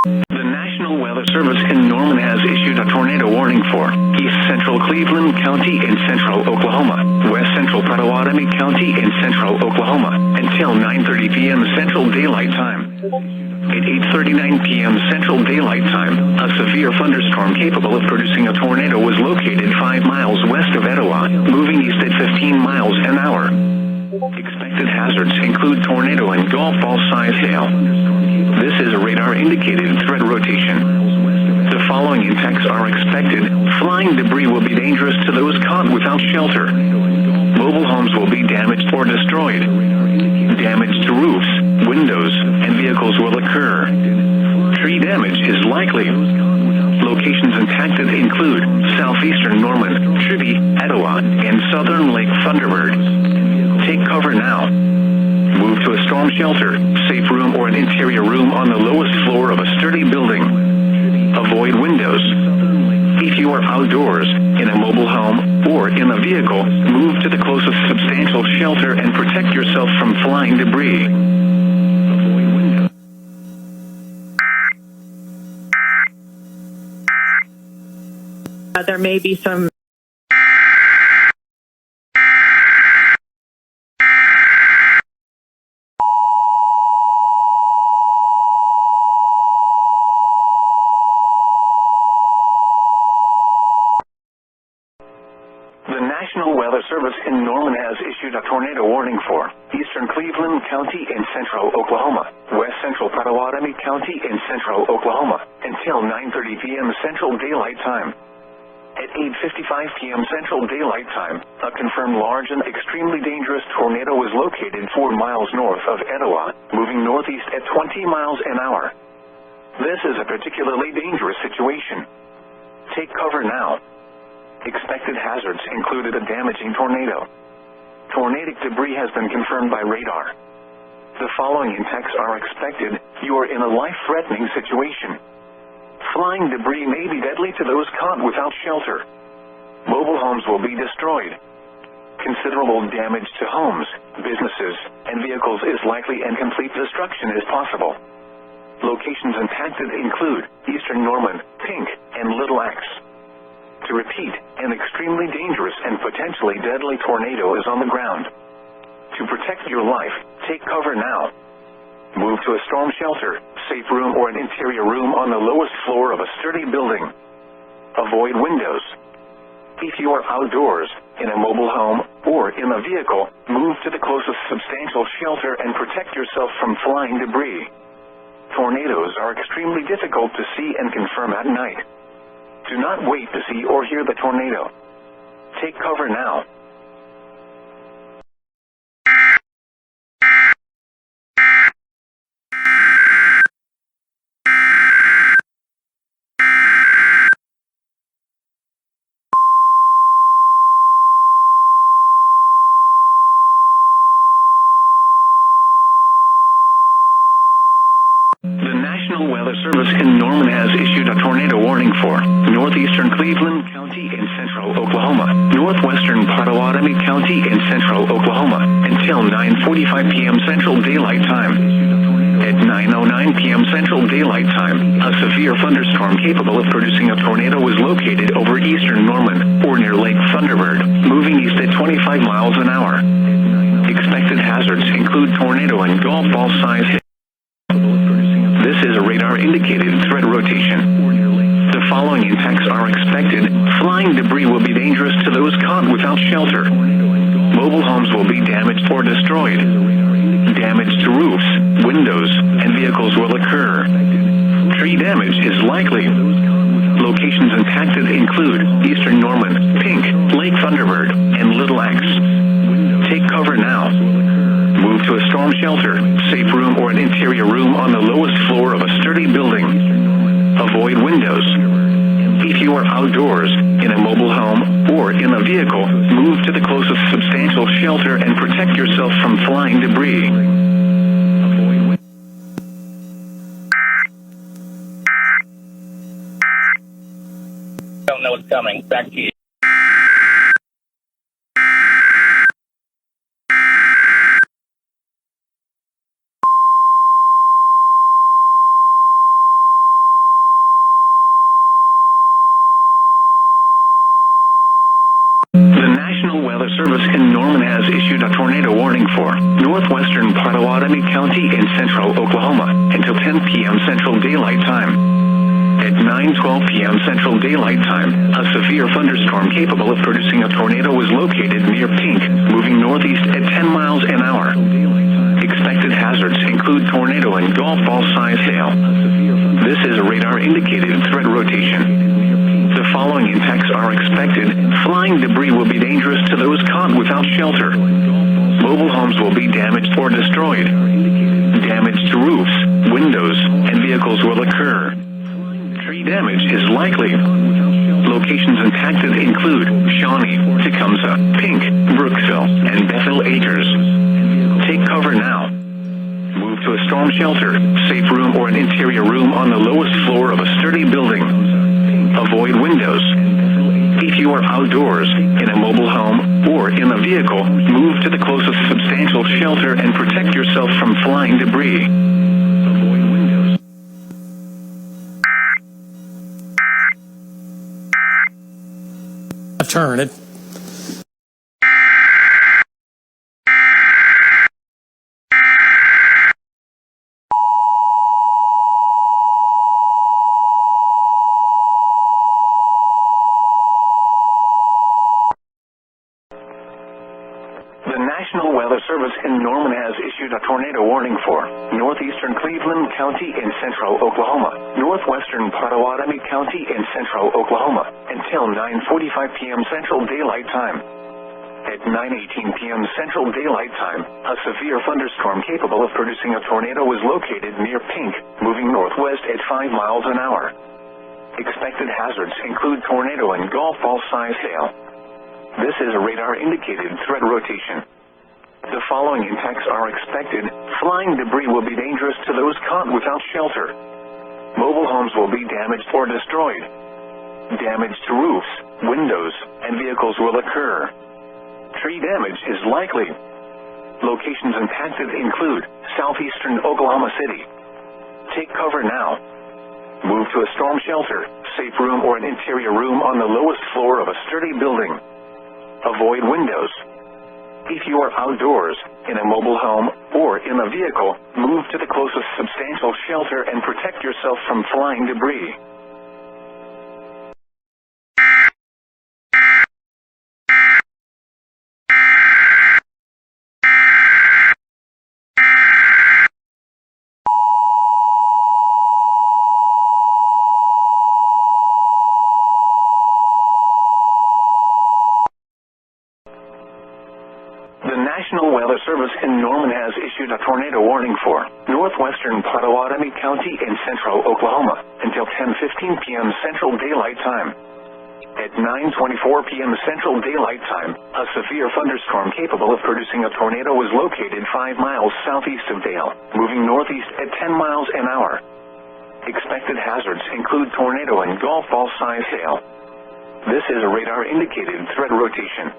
The National Weather Service in Norman has issued a tornado warning for East Central Cleveland County in central Oklahoma, West Central Potawatomi County in central Oklahoma, until 9:30 p.m. Central Daylight Time. At 8:39 p.m. Central Daylight Time, a severe thunderstorm capable of producing a tornado was located 5 miles west of Etowah, moving east at 15 miles an hour. Expected hazards include tornado and golf ball-size hail. This is a radar-indicated threat rotation. The following impacts are expected. Flying debris will be dangerous to those caught without shelter. Mobile homes will be damaged or destroyed. Damage to roofs, windows, and vehicles will occur. Tree damage is likely. Locations impacted include southeastern Norman, Tribby, Etowah, and southern Lake Thunderbird. Take cover now. Move to a storm shelter, safe room, or an interior room on the lowest floor of a sturdy building. Avoid windows. If you are outdoors, in a mobile home, or in a vehicle, move to the closest substantial shelter and protect yourself from flying debris. There may be some The National Weather Service in Norman has issued a tornado warning for eastern Cleveland County in central Oklahoma, west central Potawatomi County in central Oklahoma, until 9:30 p.m. Central Daylight Time. At 8:55 p.m. Central Daylight Time, a confirmed large and extremely dangerous tornado was located 4 miles north of Etowah, moving northeast at 20 miles an hour. This is a particularly dangerous situation. Take cover now. Expected hazards included a damaging tornado. Tornadic debris has been confirmed by radar. The following impacts are expected. You are in a life-threatening situation. Flying debris may be deadly to those caught without shelter. Mobile homes will be destroyed. Considerable damage to homes, businesses, and vehicles is likely, and complete destruction is possible. Locations impacted include eastern Norman, Pink, and Little Axe. To repeat, an extremely dangerous and potentially deadly tornado is on the ground. To protect your life, take cover now. Move to a storm shelter, safe room, or an interior room on the lowest floor of a sturdy building. Avoid windows. If you are outdoors, in a mobile home, or in a vehicle, move to the closest substantial shelter and protect yourself from flying debris. Tornadoes are extremely difficult to see and confirm at night. Do not wait to see or hear the tornado. Take cover now. The National Weather Service in Norman has issued a tornado warning for northeastern Cleveland County in central Oklahoma, northwestern Potawatomi County in central Oklahoma, until 9:45 p.m. Central Daylight Time. At 9:09 p.m. Central Daylight Time, a severe thunderstorm capable of producing a tornado was located over eastern Norman, or near Lake Thunderbird, moving east at 25 miles an hour. Expected hazards include tornado and golf ball-size hail. This is a radar-indicated threat rotation. The following impacts are expected. Flying debris will be dangerous to those caught without shelter. Mobile homes will be damaged or destroyed. Damage to roofs, windows, and vehicles will occur. Tree damage is likely. Locations impacted include eastern Norman, Pink, Lake Thunderbird, and Little Axe. Take cover now. Move to a storm shelter, safe room, or an interior room on the lowest floor of a sturdy building. Avoid windows. If you are outdoors, in a mobile home, or in a vehicle, move to the closest substantial shelter and protect yourself from flying debris. Don't know what's coming. Back to you. The National Weather Service in Norman has issued a tornado warning for northwestern Potawatomi County in central Oklahoma until 10 p.m. Central Daylight Time. At 9:12 p.m. Central Daylight Time, a severe thunderstorm capable of producing a tornado was located near Pink, moving northeast at 10 miles an hour. Expected hazards include tornado and golf ball-sized hail. This is a radar-indicated threat rotation. The following impacts are expected. Flying debris will be dangerous to those caught without shelter. Mobile homes will be damaged or destroyed. Damage to roofs, windows, and vehicles will occur. Tree damage is likely. Locations impacted include Shawnee, Tecumseh, Pink, Brookville, and Bethel Acres. Take cover now. Move to a storm shelter, safe room, or an interior room on the lowest floor of a sturdy building. Avoid windows. If you are outdoors, in a mobile home, or in a vehicle, move to the closest substantial shelter and protect yourself from flying debris. Turn it. The National Weather Service in Norman has issued a tornado warning for northeastern Cleveland County in central Oklahoma, northwestern Potawatomi County in central Oklahoma, until 9:45 p.m. Central Daylight Time. At 9:18 p.m. Central Daylight Time, a severe thunderstorm capable of producing a tornado was located near Pink, moving northwest at 5 miles an hour. Expected hazards include tornado and golf ball-sized hail. This is a radar-indicated threat rotation. The following impacts are expected. Flying debris will be dangerous to those caught without shelter. Mobile homes will be damaged or destroyed. Damage to roofs, windows, and vehicles will occur. Tree damage is likely. Locations impacted include southeastern Oklahoma City. Take cover now. Move to a storm shelter, safe room, or an interior room on the lowest floor of a sturdy building. Avoid windows. If you are outdoors, in a mobile home, or in a vehicle, move to the closest substantial shelter and protect yourself from flying debris. The National Weather Service in Norman has issued a tornado warning for northwestern Potawatomi County in central Oklahoma until 10:15 p.m. Central Daylight Time. At 9:24 p.m. Central Daylight Time, a severe thunderstorm capable of producing a tornado was located 5 miles southeast of Dale, moving northeast at 10 miles an hour. Expected hazards include tornado and golf ball-sized hail. This is a radar-indicated threat rotation.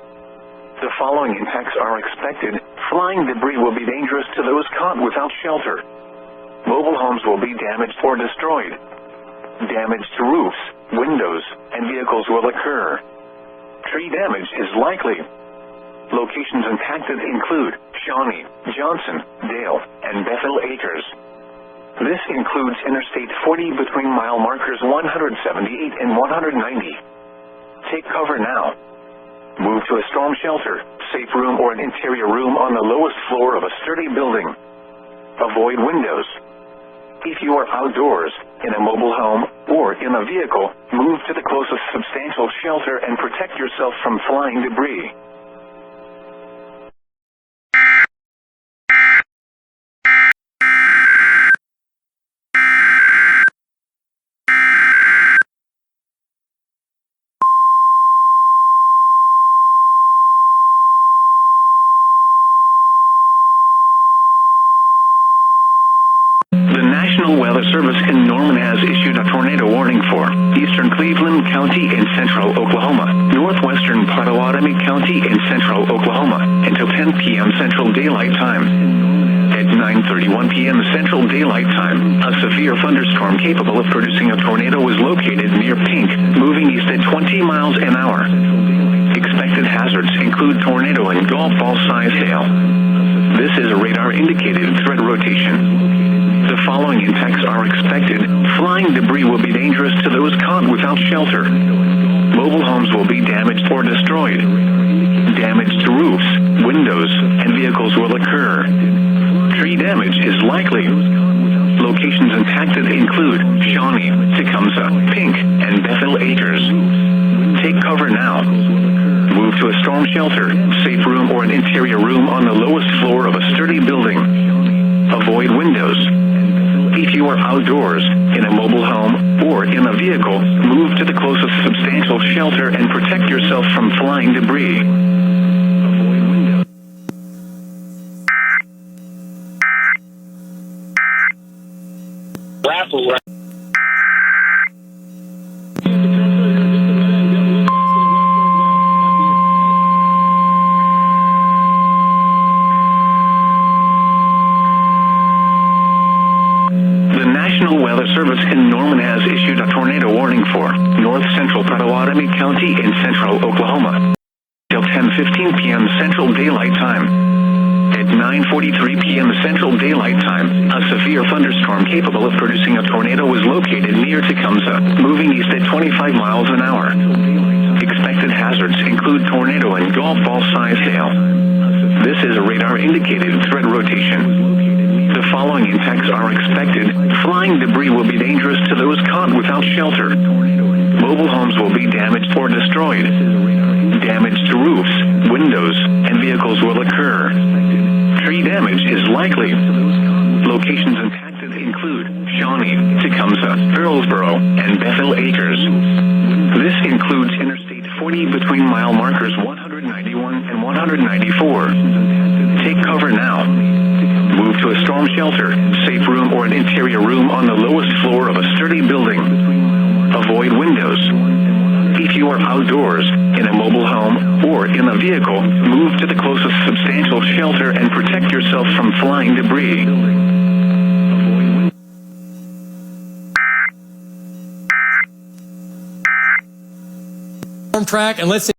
The following impacts are expected. Flying debris will be dangerous to those caught without shelter. Mobile homes will be damaged or destroyed. Damage to roofs, windows, and vehicles will occur. Tree damage is likely. Locations impacted include Shawnee, Johnson, Dale, and Bethel Acres. This includes Interstate 40 between mile markers 178 and 190. Take cover now. Move to a storm shelter, safe room, or an interior room on the lowest floor of a sturdy building. Avoid windows. If you are outdoors, in a mobile home, or in a vehicle, move to the closest substantial shelter and protect yourself from flying debris. Service in Norman has issued a tornado warning for eastern Cleveland County and central Oklahoma, northwestern Pottawatomie County and central Oklahoma, until 10 p.m. Central Daylight Time. At 9:31 p.m. Central Daylight Time, a severe thunderstorm capable of producing a tornado was located near Pink, moving east at 20 miles an hour. Expected hazards include tornado and golf ball-sized hail. This is a radar-indicated threat rotation. The following impacts are expected. Flying debris will be dangerous to those caught without shelter. Mobile homes will be damaged or destroyed. Damage to roofs, windows, and vehicles will occur. Tree damage is likely. Locations impacted include Shawnee, Tecumseh, Pink, and Bethel Acres. Take cover now. Move to a storm shelter, safe room, or an interior room on the lowest floor of a sturdy building. Avoid windows. If you are outdoors, in a mobile home, or in a vehicle, move to the closest substantial shelter and protect yourself from flying debris. Raffle. The National Weather Service in Norman has issued a tornado warning for north central Pottawatomie County in central Oklahoma till 10:15 p.m. Central Daylight Time. At 9:43 p.m. Central Daylight Time, a severe thunderstorm capable of producing a tornado was located near Tecumseh, moving east at 25 miles an hour. Expected hazards include tornado and golf ball-sized hail. This is a radar-indicated threat rotation. The following impacts are expected. Flying debris will be dangerous to those caught without shelter. Mobile homes will be damaged or destroyed. Damage to roofs, windows, and vehicles will occur. Tree damage is likely. Locations impacted include Shawnee, Tecumseh, Earlsboro, and Bethel Acres. This includes Interstate 40 between mile markers 191 and 194. Take cover now. Move to a storm shelter, safe room, or an interior room on the lowest floor of a sturdy building. Avoid windows. If you are outdoors, in a mobile home, or in a vehicle, move to the closest substantial shelter and protect yourself from flying debris. Storm track, and let's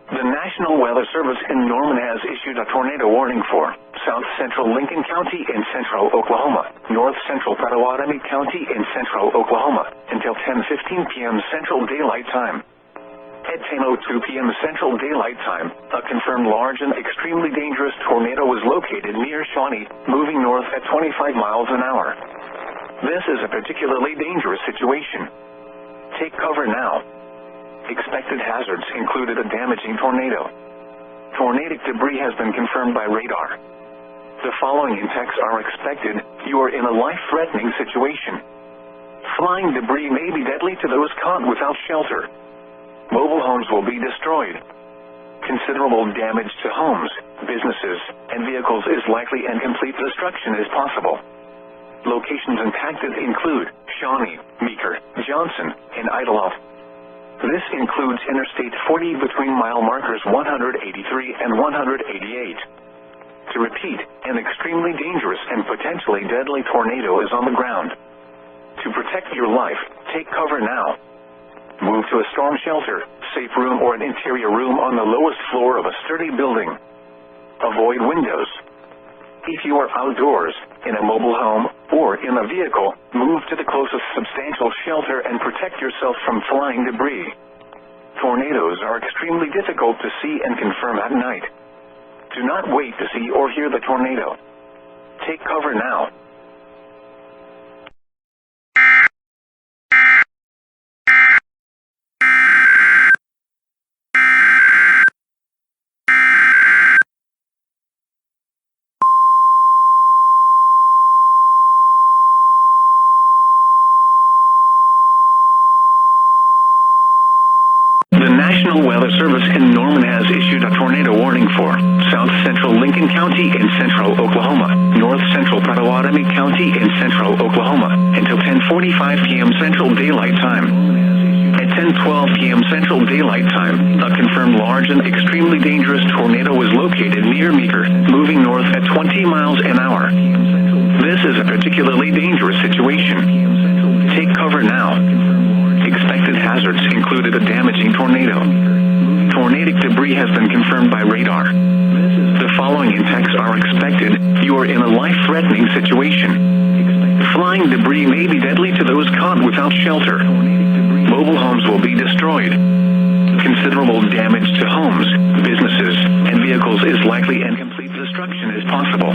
The National Weather Service in Norman has issued a tornado warning for south central Lincoln County in central Oklahoma, north central Pottawatomie County in central Oklahoma, until 10:15 p.m. Central Daylight Time. At 10:02 p.m. Central Daylight Time, a confirmed large and extremely dangerous tornado was located near Shawnee, moving north at 25 miles an hour. This is a particularly dangerous situation. Take cover now. Expected hazards included a damaging tornado. Tornadic debris has been confirmed by radar. The following impacts are expected. You are in a life-threatening situation. Flying debris may be deadly to those caught without shelter. Mobile homes will be destroyed. Considerable damage to homes, businesses, and vehicles is likely, and complete destruction is possible. Locations impacted include Shawnee, Meeker, Johnson, and Idlehoff. This includes Interstate 40 between mile markers 183 and 188. To repeat, an extremely dangerous and potentially deadly tornado is on the ground. To protect your life, take cover now. Move to a storm shelter, safe room, or an interior room on the lowest floor of a sturdy building. Avoid windows. If you are outdoors, in a mobile home, or in a vehicle, move to the closest substantial shelter and protect yourself from flying debris. Tornadoes are extremely difficult to see and confirm at night. Do not wait to see or hear the tornado. Take cover now. tornado warning for South Central Lincoln County in central Oklahoma, North Central Potawatomi County in central Oklahoma, until 10:45 p.m. Central Daylight Time. At 10:12 p.m. Central Daylight Time, a confirmed large and extremely dangerous tornado was located near Meeker, moving north at 20 miles an hour. This is a particularly dangerous situation. Take cover now. Expected hazards included a damaging tornado. Tornadic debris has been confirmed by radar. The following impacts are expected. You are in a life-threatening situation. Flying debris may be deadly to those caught without shelter. Mobile homes will be destroyed. Considerable damage to homes, businesses, and vehicles is likely, and complete destruction is possible.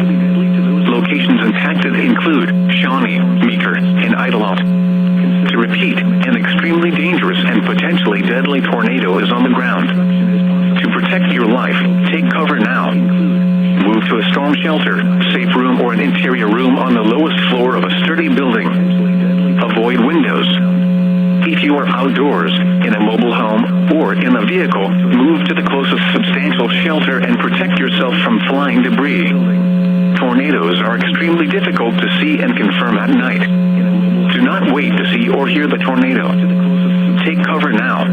Locations impacted include Shawnee, Meeker, and Idelot. To repeat, an extremely dangerous and potentially deadly tornado is on the ground. To protect your life, take cover now. Move to a storm shelter, safe room, or an interior room on the lowest floor of a sturdy building. Avoid windows. If you are outdoors, in a mobile home, or in a vehicle, move to the closest substantial shelter and protect yourself from flying debris. Tornadoes are extremely difficult to see and confirm at night. Do not wait to see or hear the tornado. Take cover now.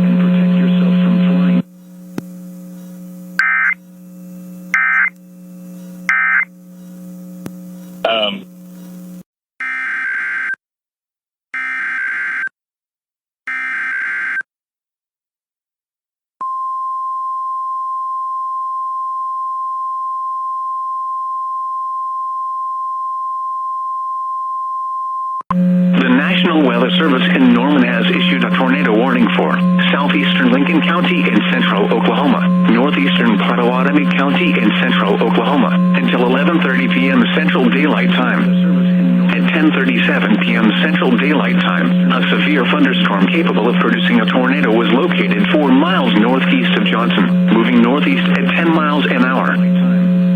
The National Weather Service in Norman has issued a tornado warning for southeastern Lincoln County in central Oklahoma, northeastern Potawatomi County in central Oklahoma, until 11:30 p.m. Central Daylight Time. At 10:37 p.m. Central Daylight Time, a severe thunderstorm capable of producing a tornado was located 4 miles northeast of Johnson, moving northeast at 10 miles an hour.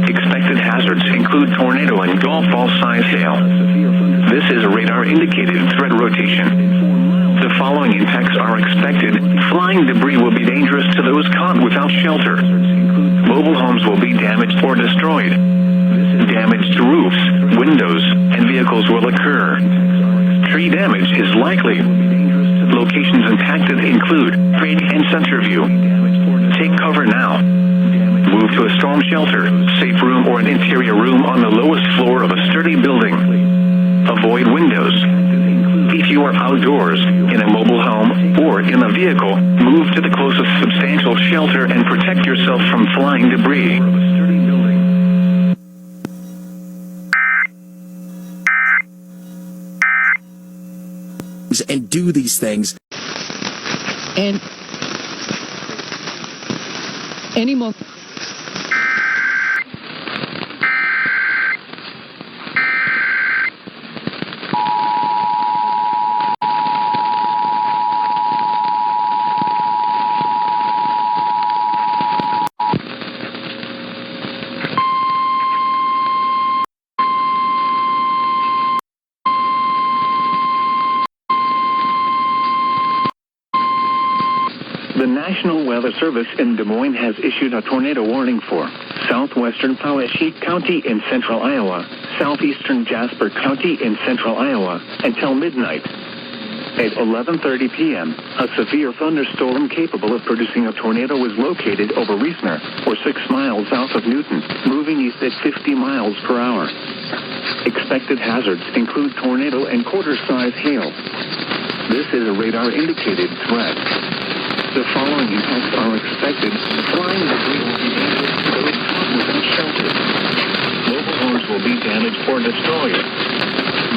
Expected hazards include tornado and golf ball size hail. This is a radar-indicated threat rotation. The following impacts are expected. Flying debris will be dangerous to those caught without shelter. Mobile homes will be damaged or destroyed. Damage to roofs, windows, and vehicles will occur. Tree damage is likely. Locations impacted include Craig and Centerview. Take cover now. Move to a storm shelter, safe room, or an interior room on the lowest floor of a sturdy building. Avoid windows. If you are outdoors, in a mobile home, or in a vehicle, move to the closest substantial shelter and protect yourself from flying debris. And do these things. And any month. The National Weather Service in Des Moines has issued a tornado warning for southwestern Poweshiek County in central Iowa, southeastern Jasper County in central Iowa, until midnight. At 11:30 p.m., a severe thunderstorm capable of producing a tornado was located over Reesner, or 6 miles south of Newton, moving east at 50 miles per hour. Expected hazards include tornado and quarter-size hail. This is a radar-indicated threat. The following impacts are expected. Flying debris will be dangerous to those caught without shelter. Mobile homes will be damaged or destroyed.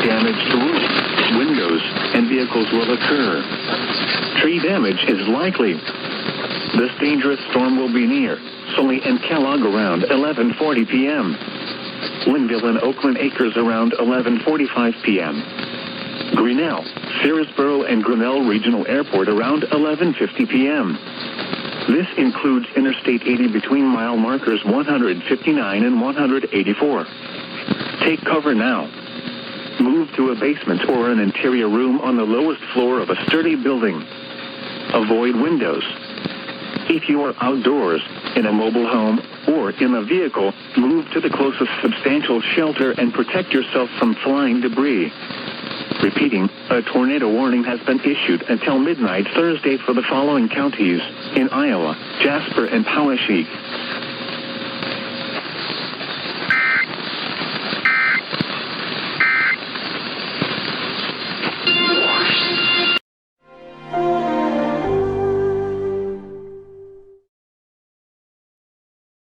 Damage to roofs, windows, and vehicles will occur. Tree damage is likely. This dangerous storm will be near Sully and Kellogg around 11:40 p.m. Linville and Oakland Acres around 11:45 p.m. Grinnell, Searsboro, and Grinnell Regional Airport around 11:50 p.m. This includes Interstate 80 between mile markers 159 and 184. Take cover now. Move to a basement or an interior room on the lowest floor of a sturdy building. Avoid windows. If you are outdoors, in a mobile home, or in a vehicle, move to the closest substantial shelter and protect yourself from flying debris. Repeating, a tornado warning has been issued until midnight Thursday for the following counties in Iowa: Jasper and Poweshiek,